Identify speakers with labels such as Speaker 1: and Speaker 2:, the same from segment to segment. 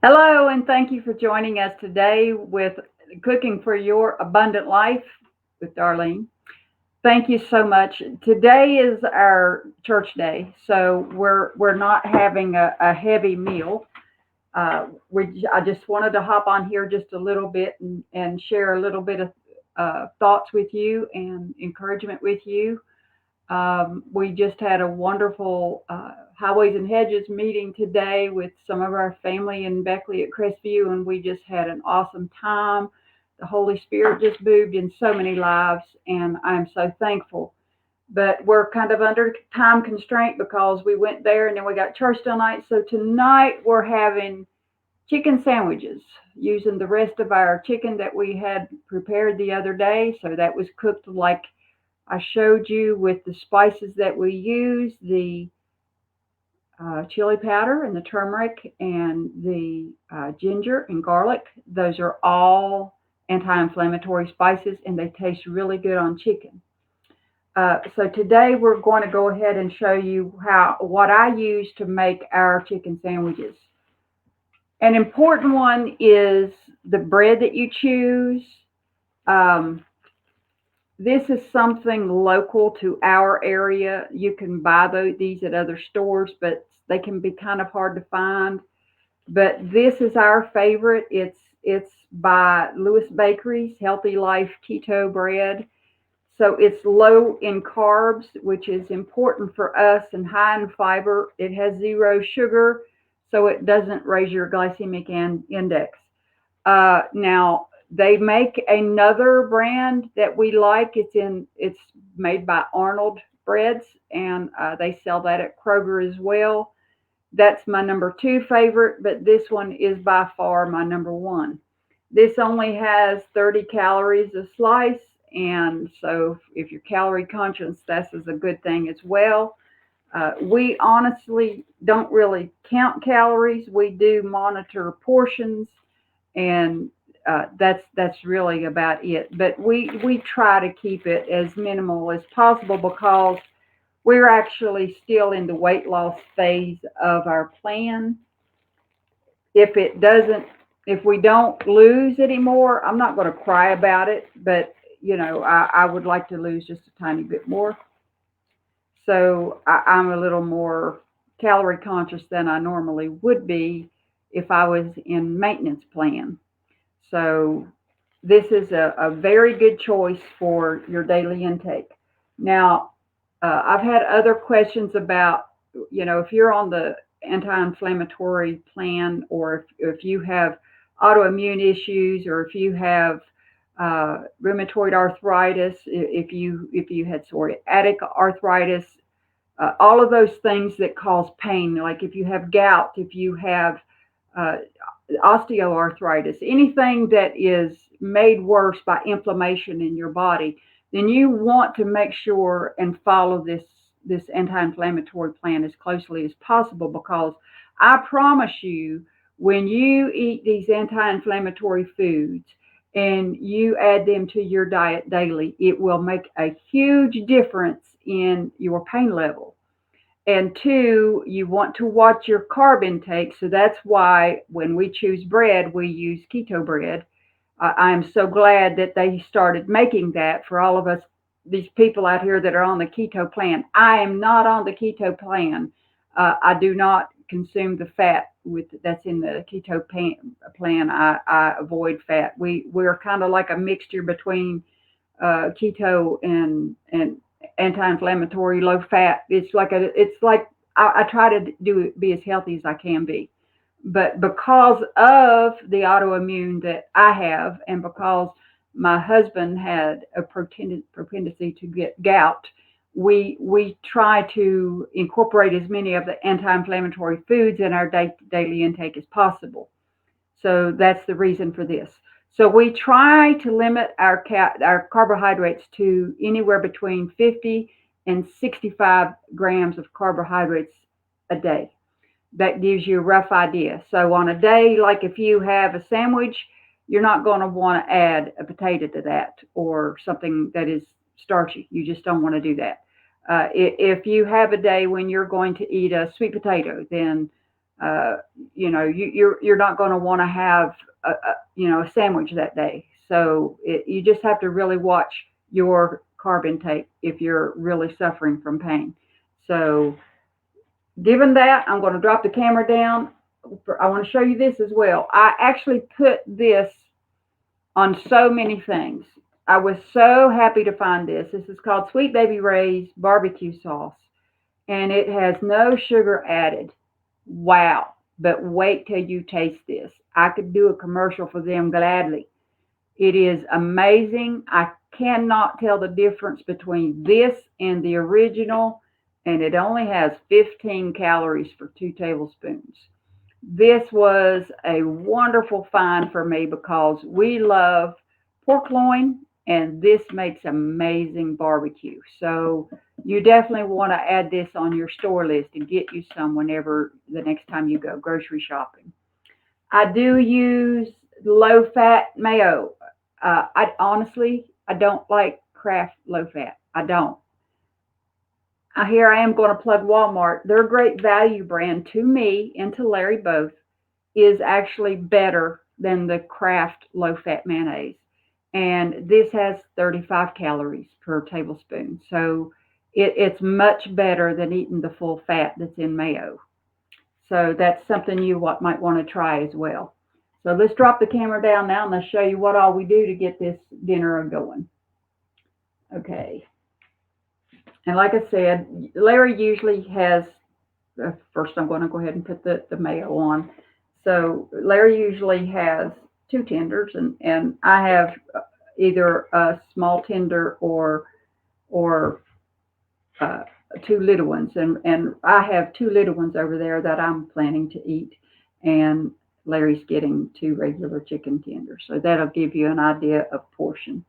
Speaker 1: Hello, and thank you for joining us today with Cooking for Your Abundant Life with Darlene. Thank you so much. Today is our church day, so we're not having a heavy meal. I just wanted to hop on here just a little bit and share a little bit of thoughts with you and encouragement with you. We just had a wonderful Highways and Hedges meeting today with some of our family in Beckley at Crestview, and we just had an awesome time. The Holy Spirit just moved in so many lives, and I'm so thankful. But we're kind of under time constraint because we went there and then we got church tonight. So tonight we're having chicken sandwiches using the rest of our chicken that we had prepared the other day. So that was cooked like I showed you with the spices that we use, the chili powder and the turmeric and the ginger and garlic. Those are all anti-inflammatory spices and they taste really good on chicken. So today we're going to go ahead and show you what I use to make our chicken sandwiches. An important one is the bread that you choose. Um, this is something local to our area. You can buy these at other stores, but they can be kind of hard to find. But this is our favorite. It's by Lewis Bakery's Healthy Life Keto Bread. So it's low in carbs, which is important for us, and high in fiber. It has zero sugar, so it doesn't raise your glycemic index. Now they make another brand that we like. It's made by Arnold Breads, and they sell that at Kroger as well. That's my number two favorite, but this one is by far my number one. This only has 30 calories a slice, and so if you're calorie conscious, this is a good thing as well. We honestly don't really count calories. We do monitor portions, and that's really about it. But we try to keep it as minimal as possible because we're actually still in the weight loss phase of our plan. If it doesn't, if we don't lose anymore, I'm not going to cry about it, but I would like to lose just a tiny bit more. So I'm a little more calorie conscious than I normally would be if I was in maintenance plan. So this is a very good choice for your daily intake. Now, I've had other questions about, if you're on the anti-inflammatory plan, or if you have autoimmune issues, or if you have rheumatoid arthritis, if you had psoriatic arthritis, all of those things that cause pain, like if you have gout, if you have uh, osteoarthritis, anything that is made worse by inflammation in your body, then you want to make sure and follow this anti-inflammatory plan as closely as possible, because I promise you, when you eat these anti-inflammatory foods and you add them to your diet daily, it will make a huge difference in your pain level. And two, you want to watch your carb intake. So that's why when we choose bread, we use keto bread. I'm so glad that they started making that for all of us, these people out here that are on the keto plan. I am not on the keto plan. I do not consume the fat that's in the keto plan. I avoid fat. We're kind of like a mixture between keto and anti-inflammatory, low fat. It's like I try to be as healthy as I can be. But because of the autoimmune that I have, and because my husband had a propensity to get gout, we try to incorporate as many of the anti-inflammatory foods in our daily intake as possible. So that's the reason for this. So we try to limit our carbohydrates to anywhere between 50 and 65 grams of carbohydrates a day. That gives you a rough idea. So on a day, like if you have a sandwich, you're not going to want to add a potato to that or something that is starchy. You just don't want to do that. If you have a day when you're going to eat a sweet potato, then uh, you're not going to want to have a sandwich that day. So you just have to really watch your carb intake if you're really suffering from pain. So given that, I'm going to drop the camera down. I want to show you this as well. I actually put this on so many things. I was so happy to find this. This is called Sweet Baby Ray's barbecue sauce, and it has no sugar added. Wow. But wait till you taste this. I could do a commercial for them gladly. It is amazing. I cannot tell the difference between this and the original, and it only has 15 calories for 2 tablespoons. This was a wonderful find for me because we love pork loin, and this makes amazing barbecue. So you definitely want to add this on your store list and get you some whenever the next time you go grocery shopping. I do use low fat mayo. I honestly, I don't like Kraft low fat. I don't. Here I am going to plug Walmart. Their great value brand to me and to Larry both is actually better than the Kraft low fat mayonnaise. And this has 35 calories per tablespoon. So it's much better than eating the full fat that's in mayo. So that's something you might want to try as well. So let's drop the camera down now and let's show you what all we do to get this dinner going. Okay. And like I said, Larry usually has, first I'm going to go ahead and put the mayo on. So Larry usually has 2 tenders, and I have either a small tender or 2 little ones, and I have 2 little ones over there that I'm planning to eat, and Larry's getting 2 regular chicken tenders. So that'll give you an idea of portion.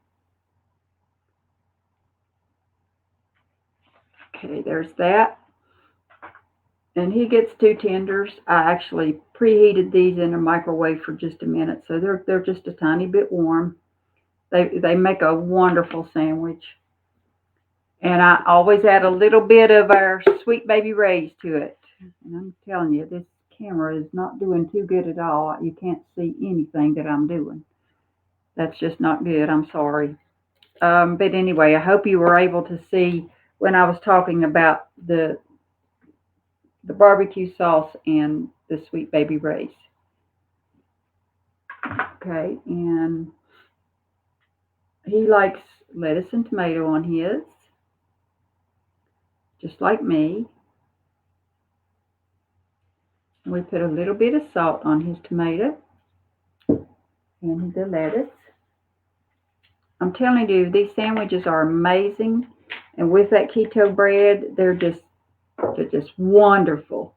Speaker 1: Okay, there's that. And he gets 2 tenders. I actually preheated these in a microwave for just a minute, so they're just a tiny bit warm. They make a wonderful sandwich. And I always add a little bit of our Sweet Baby Ray's to it. And I'm telling you, this camera is not doing too good at all. You can't see anything that I'm doing. That's just not good. I'm sorry. But anyway, I hope you were able to see when I was talking about the barbecue sauce and the Sweet Baby Ray's. Okay, and he likes lettuce and tomato on his, just like me. And we put a little bit of salt on his tomato and the lettuce. I'm telling you, these sandwiches are amazing, and with that keto bread, they're just wonderful.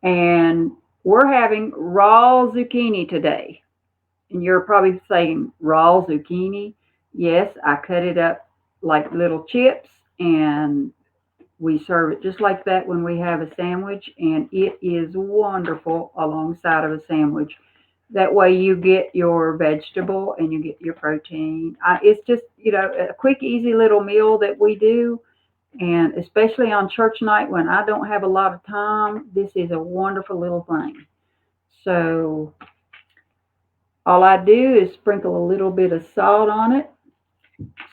Speaker 1: And we're having raw zucchini today. And you're probably saying, raw zucchini? Yes, I cut it up like little chips, and we serve it just like that when we have a sandwich, and it is wonderful alongside of a sandwich. That way you get your vegetable and you get your protein. It's just, a quick, easy little meal that we do. And especially on church night when I don't have a lot of time, this is a wonderful little thing. So all I do is sprinkle a little bit of salt on it,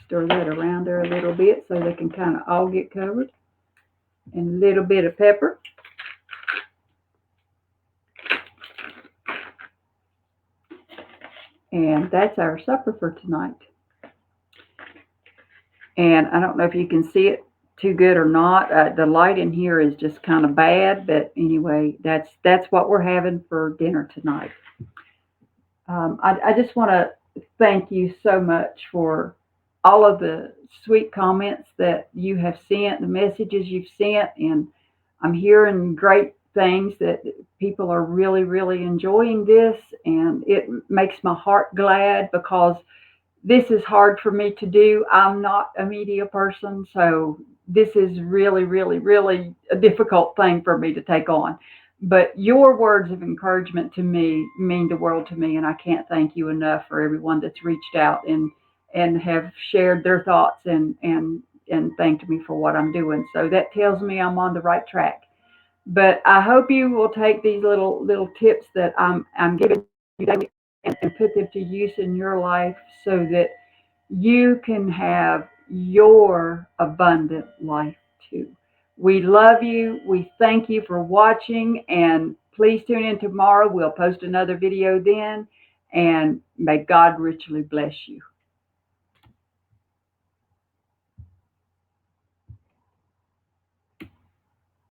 Speaker 1: stir that around there a little bit so they can kind of all get covered, and a little bit of pepper. And that's our supper for tonight. And I don't know if you can see it too good or not. The light in here is just kind of bad, but anyway, that's what we're having for dinner tonight. I just want to thank you so much for all of the sweet comments that you have sent, the messages you've sent, and I'm hearing great things that people are really, really enjoying this, and it makes my heart glad because this is hard for me to do. I'm not a media person, so this is really, really, really a difficult thing for me to take on. But your words of encouragement to me mean the world to me, and I can't thank you enough for everyone that's reached out and have shared their thoughts and thanked me for what I'm doing. So that tells me I'm on the right track. But I hope you will take these little tips that I'm giving you today and put them to use in your life so that you can have your abundant life too. We love you. We thank you for watching, and please tune in tomorrow. We'll post another video then, and may God richly bless you.